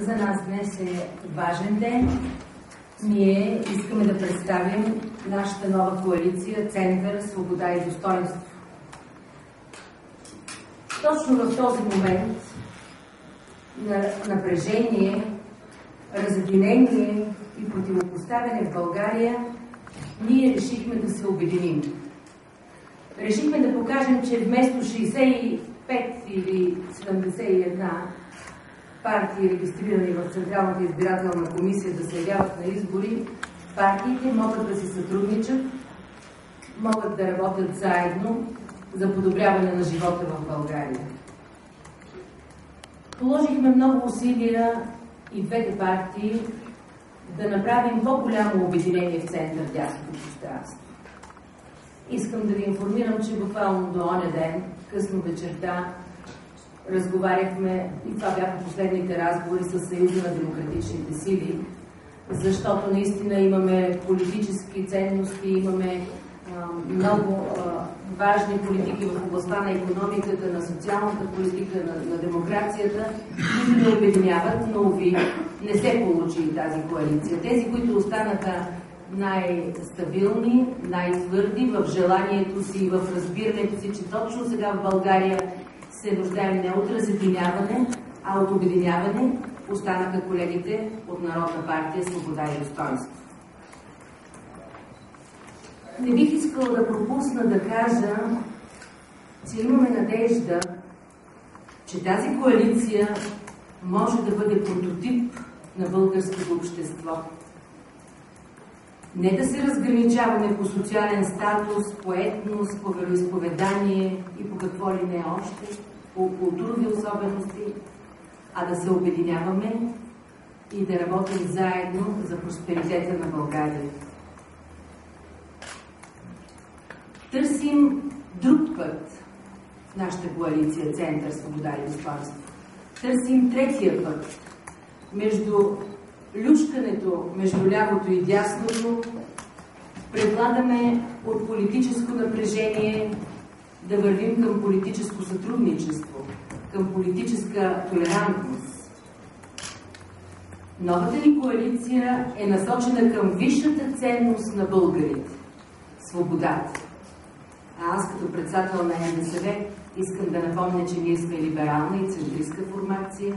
За нас днес е важен ден. Ние искаме да представим нашата нова коалиция Център, свобода и достойнство. Точно в този момент на напрежение, разединение и противопоставяне в България, ние решихме да се обединим. Решихме да покажем, че вместо 65 или 71 партии, регистрирани в Централната избирателна комисия, да се явяват на избори, партиите могат да си сътрудничат, могат да работят заедно за подобряване на живота в България. Положихме много усилия и двете партии да направим по-голямо обединение в център-дясното пространство. Искам да ви информирам, че буквално до оня ден, късно вечерта, разговаряхме, и това бяха последните разговори с Съюза на демократичните сили, защото наистина имаме политически ценности, имаме много важни политики в областта на икономиката, на социалната политика, на демокрацията, които не обединяват, но уви, не се получи и тази коалиция. Тези, които останаха най-стабилни, най-твърди в желанието си и в разбирането си, че точно сега в България се нуждаем не от разединяване, а от обединяване, останаха колегите от Народна партия Свобода и достойнство. Не бих искала да пропусна да кажа, че имаме надежда, че тази коалиция може да бъде прототип на българското общество. Не да се разграничаваме по социален статус, по етнос, по вероизповедание и по какво ли не още, по културни особености, а да се обединяваме и да работим заедно за просперитета на България. Търсим друг път в нашата коалиция Център, свобода и достойнство. Търсим третия път между люшкането между лявото и дясното. Предлагаме от политическо напрежение да вървим към политическо сътрудничество, към политическа толерантност. Новата ни коалиция е насочена към висшата ценност на българите – свободата. А аз като председател на НДСВ искам да напомня, че ние сме либерална и центристка формация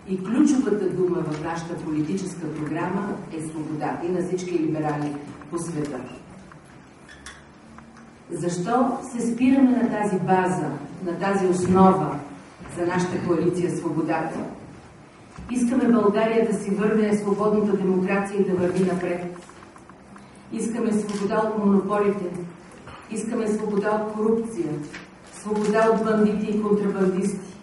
и ключовата дума в нашата политическа програма е свободата и на всички либерали по света. Защо се спираме на тази база, на тази основа за нашата коалиция свободата? Искаме България да си върне свободната демокрация и да върви напред. Искаме свобода от монополите, искаме свобода от корупция, свобода от бандити и контрабандисти.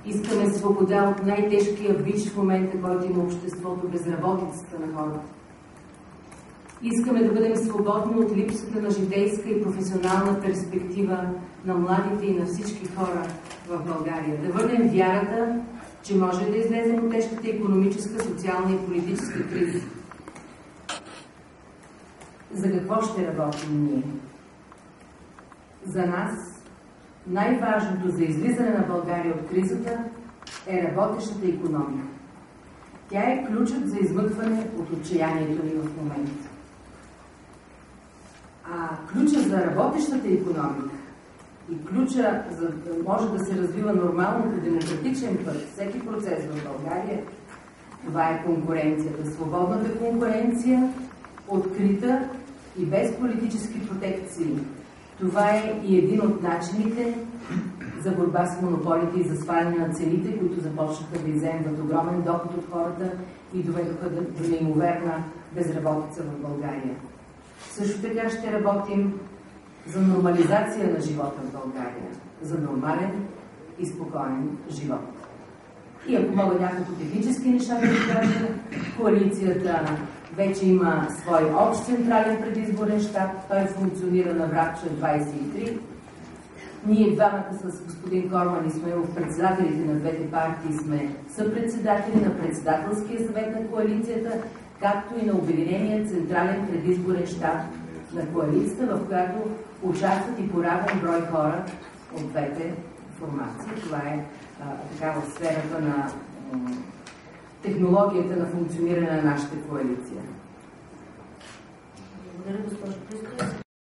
Искаме свобода от най-тежкия бич в момента, който има обществото, безработицата на хората. Искаме да бъдем свободни от липсата на житейска и професионална перспектива на младите и на всички хора в България. Да върнем вярата, че може да излезем от тежката икономическа, социална и политическа криза. За какво ще работим ние? За нас най-важното за излизане на България от кризата е работещата икономика. Тя е ключът за измъкване от отчаянието ни в момента. А ключът за работещата икономика и ключа за да може да се развива нормално по демократичен път всеки процес в България, това е конкуренцията. Свободната конкуренция, открита и без политически протекции. Това е и един от начините за борба с монополите и за сваляне на цените, които започнаха да изземват огромен доход от хората и доведоха до неимоверна безработица в България. Също така ще работим за нормализация на живота в България, за нормален и спокоен живот. И ако мога няколко технически неща да ви кажа, коалицията вече има свой общ централен предизборен щаб, той функционира на Врача 23. Ние двамата с господин Корман Исмаилов, председателите на двете партии, сме съпредседатели на председателския съвет на коалицията, както и на Обединения централен предизборен щаб на коалицията, в която участват и по равен брой хора от двете формации. Това е така в сферата на технологията на функциониране на нашата коалиция. Благодаря, госпожо Христова.